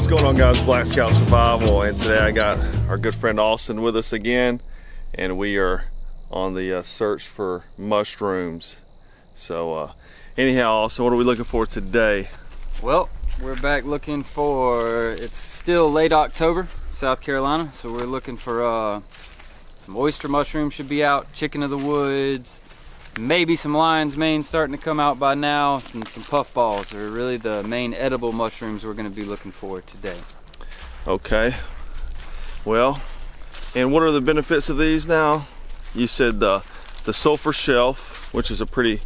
going on, guys? Black Scout Survival, and today I got our good friend Austin with us again, and we are on the search for mushrooms. So anyhow, Austin, what are we looking for today? Well, we're back looking for, it's still late October, South Carolina, so we're looking for some oyster mushrooms should be out, chicken of the woods, maybe some lion's mane starting to come out by now, and some puffballs are really the main edible mushrooms we're going to be looking for today. Okay, well, and what are the benefits of these now? You said the sulfur shelf, which is a pretty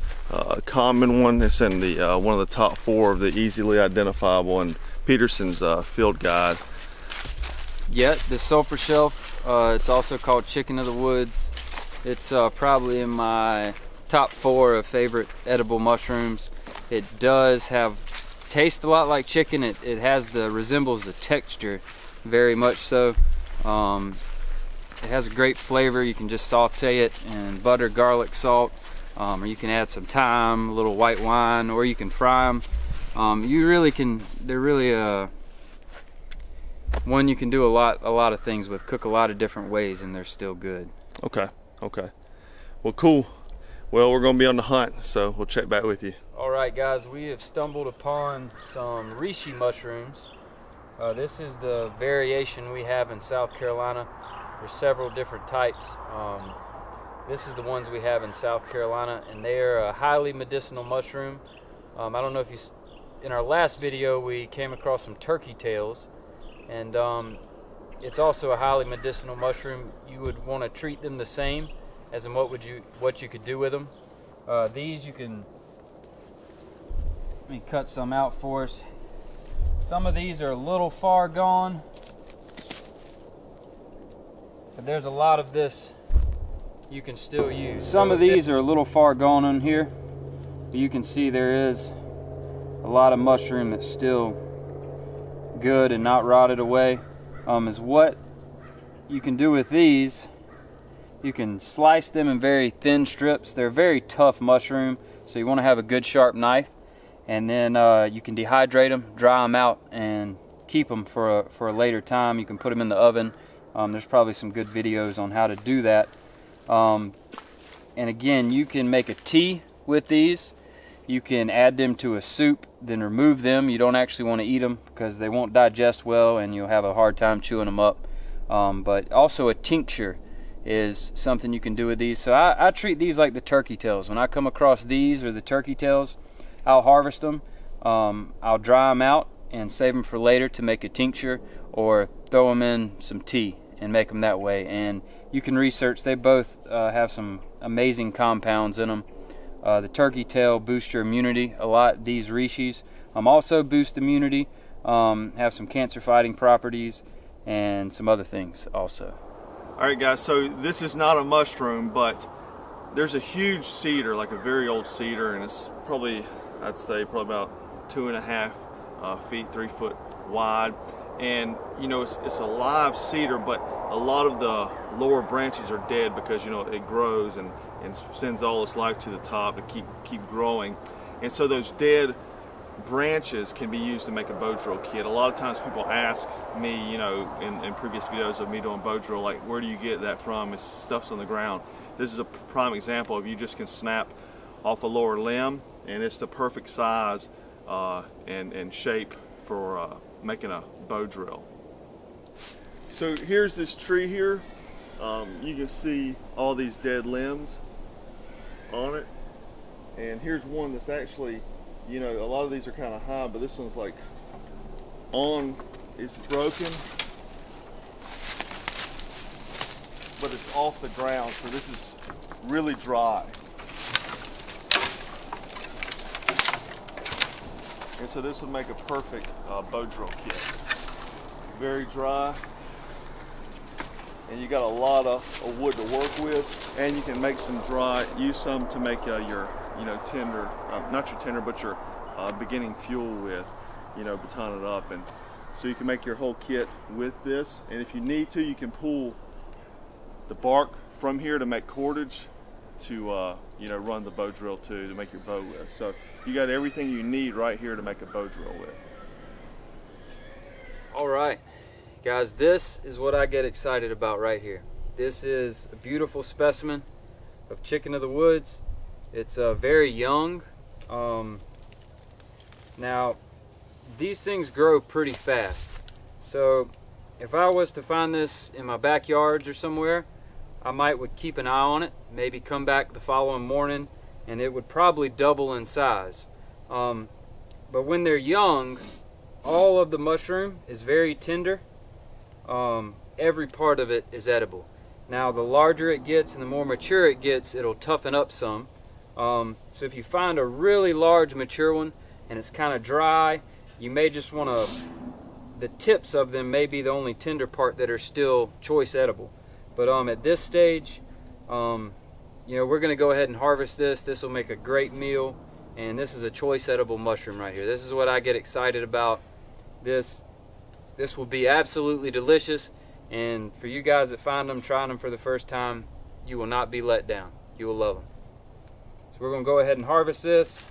common one. It's in the one of the top 4 of the easily identifiable in Peterson's field guide. Yeah, the sulfur shelf, it's also called chicken of the woods. It's probably in my top 4 of favorite edible mushrooms. It does taste a lot like chicken. It resembles the texture very much so. It has a great flavor. You can just saute it in butter, garlic, salt, or you can add some thyme, a little white wine, or you can fry them. You really can. They're really one you can do a lot of things with. Cook a lot of different ways, and they're still good. Okay. Well, cool. Well, we're going to be on the hunt, so we'll check back with you. All right, guys, we have stumbled upon some reishi mushrooms. This is the variation we have in South Carolina. There's several different types. This is the ones we have in South Carolina, and they are a highly medicinal mushroom. I don't know if in our last video we came across some turkey tails, and it's also a highly medicinal mushroom. You would want to treat them the same as in what you could do with them. These you can, let me cut some out for us. Some of these are a little far gone, but there's a lot of this you can still use. Some of these are a little far gone on here, but you can see there is a lot of mushroom that's still good and not rotted away. Is what you can do with these. You can slice them in very thin strips. They're a very tough mushroom, so you want to have a good sharp knife. And then you can dehydrate them, dry them out, and keep them for a later time. You can put them in the oven. There's probably some good videos on how to do that. And again, you can make a tea with these. You can add them to a soup, then remove them. You don't actually want to eat them because they won't digest well and you'll have a hard time chewing them up. But also a tincture is something you can do with these. So I treat these like the turkey tails. When I come across these or the turkey tails, I'll harvest them. I'll dry them out and save them for later to make a tincture, or throw them in some tea and make them that way. And you can research, they both have some amazing compounds in them. The turkey tail boosts your immunity a lot. These reishis also boost immunity, have some cancer fighting properties and some other things also. Alright guys, so this is not a mushroom, but there's a huge cedar, like a very old cedar, and it's probably, I'd say probably about 2.5 feet, 3 foot wide. And you know, it's a live cedar, but a lot of the lower branches are dead because, you know, it grows and sends all its life to the top to keep growing. And so those dead branches can be used to make a bow drill kit. A lot of times people ask me, you know, in previous videos of me doing bow drill, like, where do you get that from? It's stuff's on the ground. This is a prime example of you just can snap off a lower limb, and it's the perfect size and shape for making a bow drill. So here's this tree here. You can see all these dead limbs on it, and here's one that's actually, you know, a lot of these are kind of high, but this one's like it's broken, but it's off the ground, so this is really dry. And so this would make a perfect bow drill kit. Very dry, and you got a lot of wood to work with, and you can make some use some to make your, you know, tinder, not your tinder, but your beginning fuel with, you know, baton it up. And so you can make your whole kit with this, and if you need to, you can pull the bark from here to make cordage to you know, run the bow drill to make your bow with. So you got everything you need right here to make a bow drill with. All right, guys, this is what I get excited about right here. This is a beautiful specimen of chicken of the woods. It's very young. Now, these things grow pretty fast. So if I was to find this in my backyards or somewhere, I would keep an eye on it, maybe come back the following morning, and it would probably double in size. But when they're young, all of the mushroom is very tender. Every part of it is edible. Now, the larger it gets and the more mature it gets, it'll toughen up some. So if you find a really large mature one and it's kind of dry, you may just want to, the tips of them may be the only tender part that are still choice edible. But at this stage, you know, we're going to go ahead and harvest this. This will make a great meal, and this is a choice edible mushroom right here. This is what I get excited about. This will be absolutely delicious, and for you guys that find them, trying them for the first time, you will not be let down. You will love them. So we're going to go ahead and harvest this.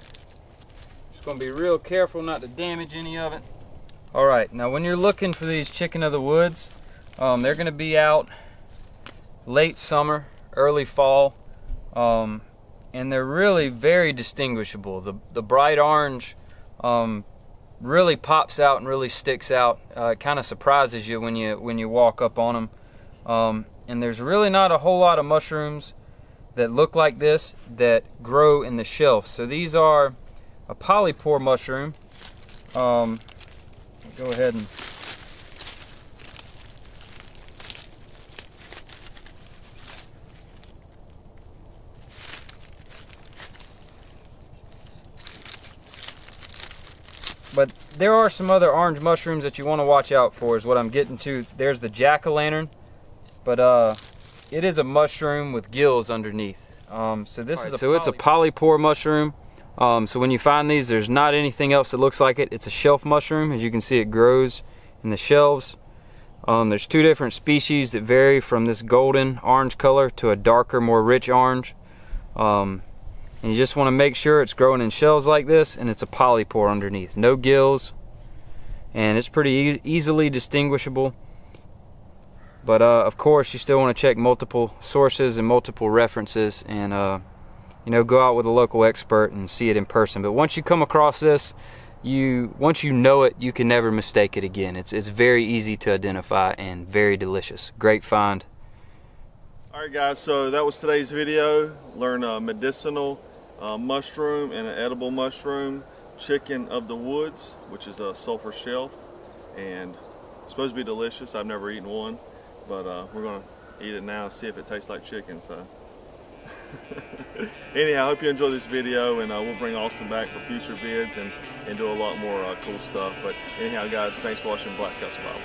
Just going to be real careful not to damage any of it. All right, now when you're looking for these chicken of the woods, they're going to be out late summer, early fall, and they're really very distinguishable. The bright orange really pops out and really sticks out. It kind of surprises you when you walk up on them. And there's really not a whole lot of mushrooms that look like this that grow in the shelf. So these are a polypore mushroom. Go ahead and but there are some other orange mushrooms that you want to watch out for, is what I'm getting to. There's the jack-o'-lantern, but it is a mushroom with gills underneath. So this is it's a polypore mushroom. So when you find these, there's not anything else that looks like it. It's a shelf mushroom. As you can see, it grows in the shelves. There's two different species that vary from this golden orange color to a darker, more rich orange. And you just want to make sure it's growing in shells like this, and it's a polypore underneath. No gills, and it's pretty easily distinguishable. But of course, you still want to check multiple sources and multiple references, and you know, go out with a local expert and see it in person. But once you come across this, once you know it, you can never mistake it again. It's very easy to identify and very delicious. Great find. Alright guys, so that was today's video. Learn a medicinal mushroom and an edible mushroom, chicken of the woods, which is a sulfur shelf, and it's supposed to be delicious. I've never eaten one, but we're going to eat it now and see if it tastes like chicken. So anyhow, I hope you enjoyed this video, and we'll bring Austin back for future vids and do a lot more cool stuff. But anyhow guys, thanks for watching Black Scout Survival.